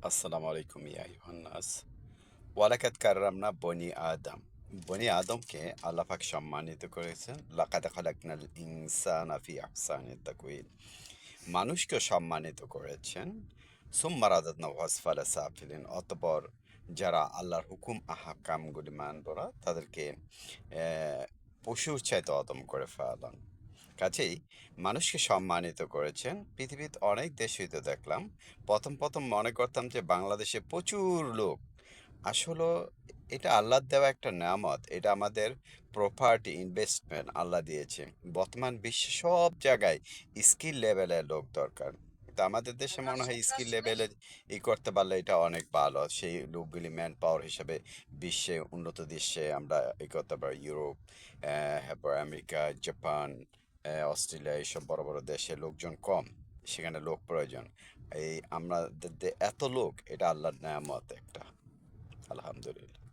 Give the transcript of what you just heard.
السلام عليكم يا أيها الناس ওয়ালাকাদ কাররামনা বনি আদম বনি আদমকে আল্লাহ পাক সম্মানিত করেছেন লাকাদ খালাকনাল ইনসানা ফি আহসানি তাকওয়িম মানুষকে সম্মানিত করেছেন সুম্মা রাদাদনাহু আসফালা সাফিলিন অতঃপর যারা আল্লাহর হুকুম আহকামগুলি মানব না তাদেরকে পশুর চাইতে অদম করে ফেলান কাজেই মানুষকে সম্মানিত করেছেন পৃথিবীতে অনেক দেশই তো দেখলাম প্রথম মনে করতাম যে বাংলাদেশে প্রচুর লোক আসলে এটা আল্লাহর দেওয়া একটা নেয়ামত। এটা আমাদের প্রপার্টি ইনভেস্টমেন্ট আল্লাহ দিয়েছে। বর্তমান বিশ্বে সব জায়গায় স্কিল লেভেলের লোক দরকার। তো আমাদের দেশে মনে হয় স্কিল লেভেলে করতে পারলে এটা অনেক ভালো। সেই লোকগুলি ম্যান পাওয়ার হিসাবে বিশ্বে উন্নত দেশে আমরা করতে পারি। ইউরোপ, তারপর আমেরিকা, জাপান, অস্ট্রেলিয়া এইসব বড় বড় দেশে লোকজন কম। সেখানে লোক প্রয়োজন। এই আমাদের এত লোক এটা আল্লাহর নেয়ামত একটা। আলহামদুলিল্লাহ।